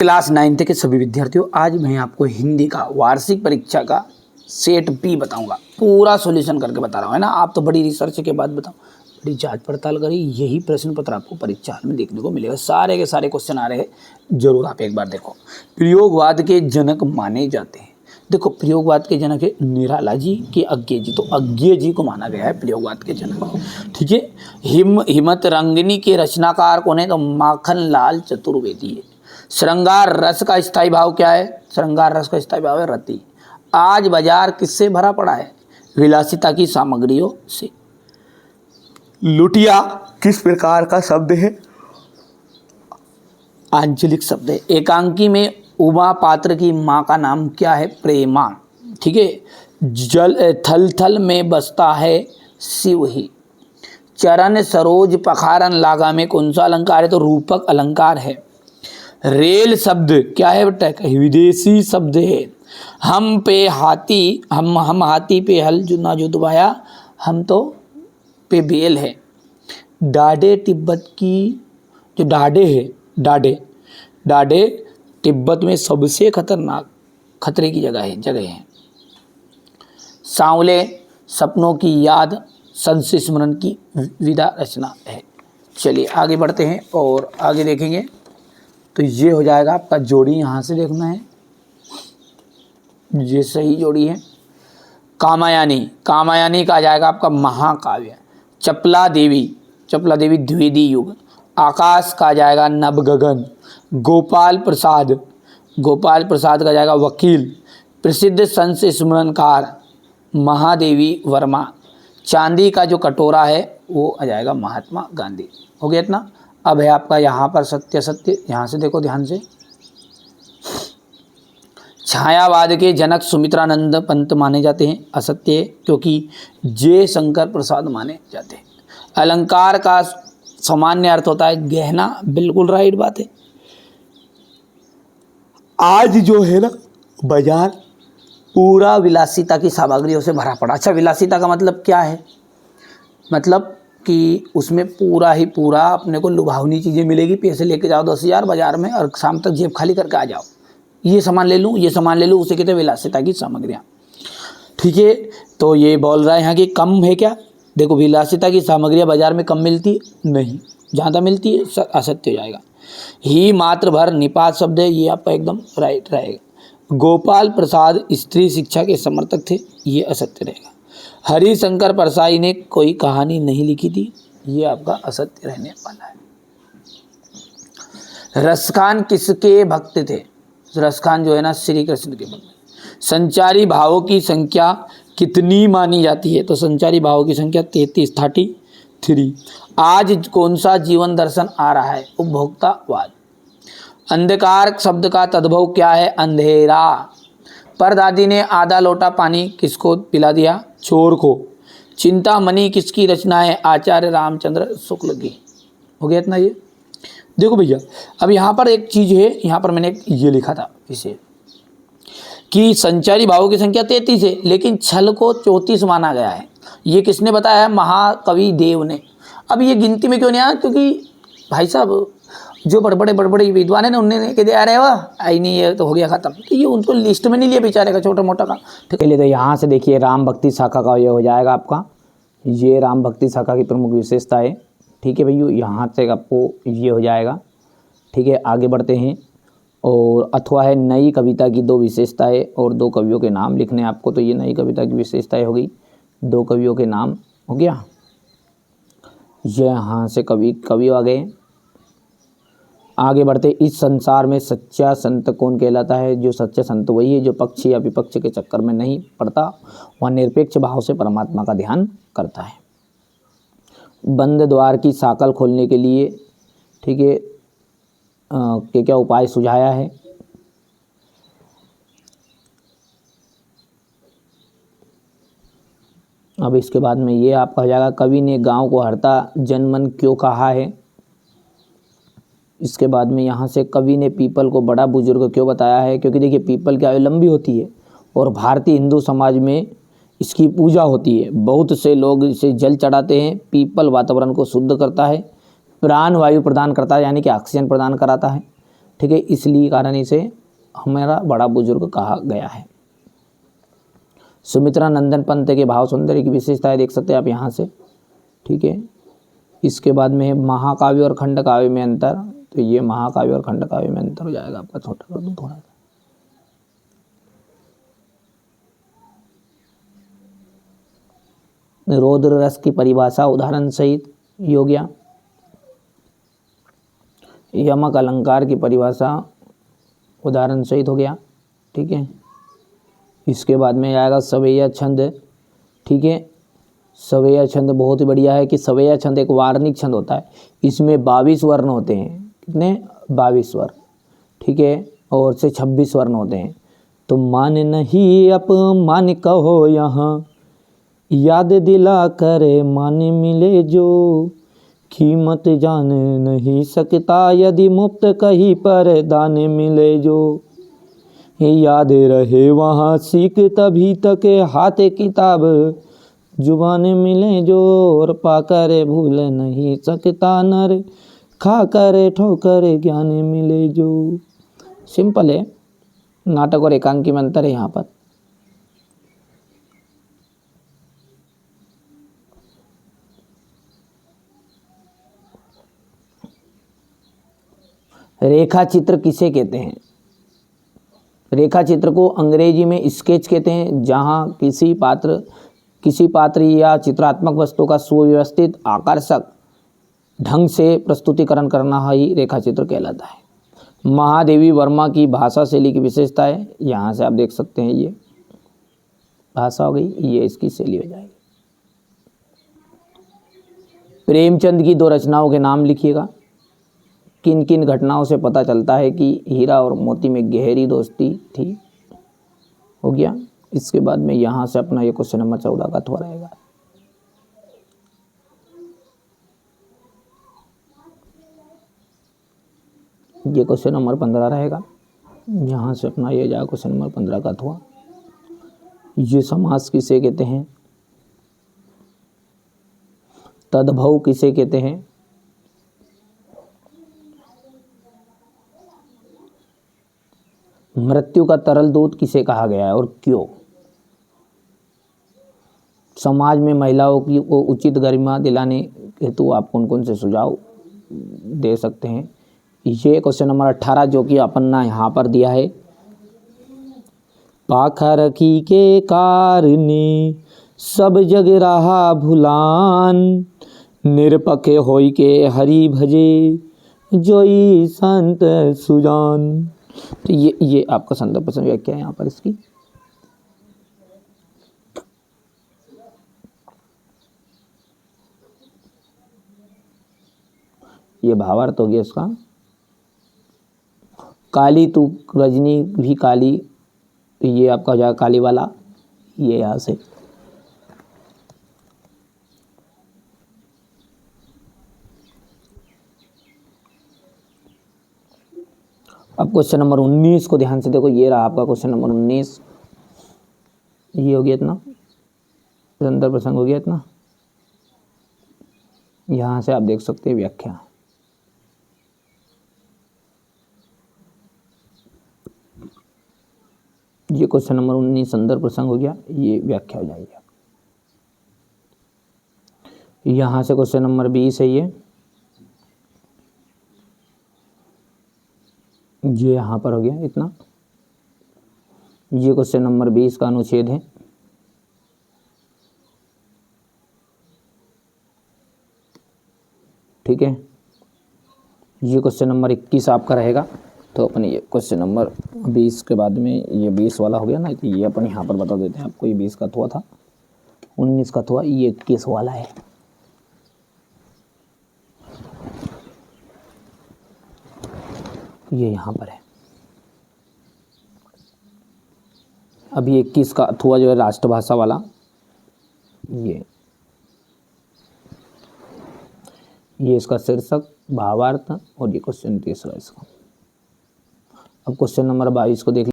Class 9th के सभी विद्यार्थियों, आज मैं आपको हिंदी का वार्षिक परीक्षा का सेट बी बताऊंगा। पूरा सॉल्यूशन करके बता रहा हूँ, है ना। आप तो बड़ी रिसर्च के बाद बताओ, बड़ी जांच पड़ताल करी, यही प्रश्न पत्र आपको परीक्षा में देखने को मिलेगा। सारे के सारे क्वेश्चन आ रहे हैं, जरूर आप एक बार देखो। प्रयोगवाद के जनक माने जाते हैं। देखो, प्रयोगवाद के जनक है निराला जी के अज्ञे जी, तो अज्ञे जी को माना गया है प्रयोगवाद के जनक। ठीक है। हिम्मत रंगिनी के रचनाकार कौन है? तो माखन लाल चतुर्वेदी है। श्रृंगार रस का स्थायी भाव क्या है? श्रृंगार रस का स्थायी भाव है रति। आज बाजार किससे भरा पड़ा है? विलासिता की सामग्रियों से। लुटिया किस प्रकार का शब्द है? आंचलिक शब्द है। एकांकी में उमा पात्र की माँ का नाम क्या है? प्रेमा। ठीक है। जल थल थल में बसता है शिव ही। चरण सरोज पखारन लागा में कौन सा अलंकार है? तो रूपक अलंकार है। रेल शब्द क्या है बेटा? विदेशी शब्द है। हम पे हाथी, हम हाथी पे हल जो ना जो दबाया, हम तो पे बेल है। डाडे तिब्बत की जो डाडे है, डाडे तिब्बत में सबसे खतरनाक खतरे की जगह है। सांवले सपनों की याद, संत स्मरण की विदा रचना है। चलिए आगे बढ़ते हैं और आगे देखेंगे। तो ये हो जाएगा आपका जोड़ी, यहाँ से देखना है, ये सही जोड़ी है। कामायानी का आ जाएगा आपका महाकाव्य। चपला देवी द्विवेदी युग। आकाश का आ जाएगा नवगगन। गोपाल प्रसाद का जाएगा वकील। प्रसिद्ध संत स्मरणकार महादेवी वर्मा। चांदी का जो कटोरा है वो आ जाएगा महात्मा गांधी। हो गया इतना। अब है आपका यहाँ पर सत्य, यहाँ से देखो ध्यान से। छायावाद के जनक सुमित्रानंद पंत माने जाते हैं, असत्य है, क्योंकि जे शंकर प्रसाद माने जाते हैं। अलंकार का सामान्य अर्थ होता है गहना, बिल्कुल राइट बात है। आज जो है ना बाजार पूरा विलासिता की सामग्रियों से भरा पड़ा। अच्छा, विलासिता का मतलब क्या है? मतलब कि उसमें पूरा ही पूरा अपने को लुभावनी चीज़ें मिलेगी। पैसे लेके जाओ 10,000 बाजार में और शाम तक जेब खाली करके आ जाओ, ये सामान ले लूँ, उसे कहते हैं विलासिता की सामग्रियाँ। ठीक है। तो ये बोल रहा है यहाँ कि कम है क्या? देखो, विलासिता की सामग्रियाँ बाजार में कम मिलती है नहीं, जहाँ तक मिलती है असत्य हो जाएगा। ही मात्र भर निपात शब्द है, ये आपका एकदम राइट रहेगा। गोपाल प्रसाद स्त्री शिक्षा के समर्थक थे, ये असत्य रहेगा। हरिशंकर परसाई ने कोई कहानी नहीं लिखी थी, ये आपका असत्य रहने वाला है। रसखान किसके भक्त थे? रसखान जो है ना श्री कृष्ण के भक्त। संचारी भावों की संख्या कितनी मानी जाती है? तो संचारी भावों की संख्या 33। आज कौन सा जीवन दर्शन आ रहा है? उपभोक्तावाद। अंधकार शब्द का तद्भव क्या है? अंधेरा। परदादी ने आधा लोटा पानी किसको पिला दिया? चोर को। चिंतामणि किसकी रचना है? आचार्य रामचंद्र शुक्ल की। हो गया इतना। ये देखो भैया, अब यहाँ पर एक चीज़ है, यहाँ पर मैंने ये लिखा था इसे कि संचारी भावों की संख्या 33 है, लेकिन छल को 34 माना गया है। ये किसने बताया है? महाकवि देव ने। अब ये गिनती में क्यों नहीं आया? क्योंकि भाई साहब जो बड़बड़े विद्वान है ना, उन्होंने कह दिया अरे वाह आई नहीं, ये तो हो गया खत्म, तो ये उनको लिस्ट में नहीं लिया बेचारे का, छोटा मोटा का। ठीक है। तो यहाँ से देखिए राम भक्ति शाखा का ये हो जाएगा आपका, ये राम भक्ति शाखा की प्रमुख विशेषता है। ठीक है भैया, यहाँ से आपको ये हो जाएगा। ठीक है, आगे बढ़ते हैं। और अथवा है नई कविता की 2 विशेषताएं और 2 कवियों के नाम लिखने आपको। तो ये नई कविता की विशेषताएं हो गई, 2 कवियों के नाम हो गया। ये यहाँ से कवि आ गए। आगे बढ़ते, इस संसार में सच्चा संत कौन कहलाता है? जो सच्चा संत वही है जो पक्ष या विपक्ष के चक्कर में नहीं पड़ता, वह निरपेक्ष भाव से परमात्मा का ध्यान करता है। बंद द्वार की साकल खोलने के लिए, ठीक है, क्या उपाय सुझाया है? अब इसके बाद में ये आपका हो जाएगा, कवि ने गांव को हरता जनमन क्यों कहा है? इसके बाद में यहाँ से कवि ने पीपल को बड़ा बुजुर्ग क्यों बताया है? क्योंकि देखिए पीपल की आयु लंबी होती है और भारतीय हिंदू समाज में इसकी पूजा होती है। बहुत से लोग इसे जल चढ़ाते हैं। पीपल वातावरण को शुद्ध करता है, प्राण वायु प्रदान करता है, यानी कि ऑक्सीजन प्रदान कराता है। ठीक है, इसलिए कारण इसे हमारा बड़ा बुजुर्ग कहा गया है। सुमित्रा नंदन पंत के भाव सौंदर्य की विशेषताएं देख सकते हैं आप यहाँ से। ठीक है, इसके बाद में महाकाव्य और खंड काव्य में अंतर, तो ये महाकाव्य और खंड काव्य में अंतर हो जाएगा आपका, छोटा कर दूं थोड़ा सा। रौद्र रस की परिभाषा उदाहरण सहित ये हो गया। यमक अलंकार की परिभाषा उदाहरण सहित हो गया। ठीक है, इसके बाद में आएगा सवैया छंद। ठीक है, सवैया छंद बहुत ही बढ़िया है कि सवैया छंद एक वार्णिक छंद होता है, इसमें 22 वर्ण होते हैं। कितने? 22 वर्ण। ठीक है, और से 26 वर्ण होते हैं। तो मान नहीं अपमान कहो यहाँ, याद दिला करे मान मिले जो, कीमत जान नहीं सकता यदि मुफ्त कहीं पर दान मिले जो, याद रहे वहाँ सीख तभी तक हाथ किताब, जुबान मिले जो, और पाकर भूल नहीं सकता नर, खा कर ठोकर ज्ञान मिले जो। सिंपल है, नाटक और एकांकी में अंतर है यहाँ पर। रेखा चित्र किसे कहते हैं? रेखा चित्र को अंग्रेजी में स्केच कहते हैं, जहां किसी पात्र या चित्रात्मक वस्तु का सुव्यवस्थित आकर्षक ढंग से प्रस्तुतिकरण करना ही रेखा चित्र कहलाता है। महादेवी वर्मा की भाषा शैली की विशेषता है, यहाँ से आप देख सकते हैं, ये भाषा हो गई, ये इसकी शैली हो जाएगी। प्रेमचंद की 2 रचनाओं के नाम लिखिएगा। किन किन घटनाओं से पता चलता है कि हीरा और मोती में गहरी दोस्ती थी? हो गया। इसके बाद में यहाँ से अपना ये क्वेश्चन नंबर 14 का अथवा रहेगा। ये क्वेश्चन नंबर 15 रहेगा, यहाँ से अपना ये जाएगा क्वेश्चन नंबर 15 का अथवा। ये समास किसे कहते हैं? तद्भव किसे कहते हैं? मृत्यु का तरल दूत किसे कहा गया है और क्यों? समाज में महिलाओं की को उचित गरिमा दिलाने हेतु आप कौन कौन से सुझाव दे सकते हैं? ये क्वेश्चन नंबर 18 जो कि अपन ने यहाँ पर दिया है। पाखरखी के कारणे सब जग रहा भुलान, निरपख होई के हरि भजे जोई संत सुजान। तो ये आपका संदर्भ प्रसंग व्याख्या है यहाँ पर इसकी। ये भावार्थ हो गया इसका। काली तू रजनी भी काली, तो ये आपका हो जाएगा काली वाला, ये यहाँ से। अब क्वेश्चन नंबर 19 को ध्यान से देखो, ये रहा आपका क्वेश्चन नंबर 19। ये हो गया इतना, संदर्भ प्रसंग हो गया इतना। यहाँ से आप देख सकते हैं व्याख्या। ये क्वेश्चन नंबर 19 संदर्भ प्रसंग हो गया, ये व्याख्या हो जाएगी। यहाँ से क्वेश्चन नंबर 20 है ये यहाँ पर हो गया इतना। ये क्वेश्चन नंबर 20 का अनुच्छेद है। ठीक है, ये क्वेश्चन नंबर 21 आपका रहेगा। तो अपन ये क्वेश्चन नंबर 20 के बाद में ये 20 वाला हो गया ना, तो ये अपन यहाँ पर बता देते हैं आपको। ये 20 का थोड़ा था, 19 का थोड़ा, ये 21 वाला है। ये यहाँ पर है। अभी 21 का अथवा जो है राष्ट्रभाषा वाला, ये इसका शीर्षक, भावार्थ और ये क्वेश्चन 30 इसका। अब क्वेश्चन नंबर 22 को देख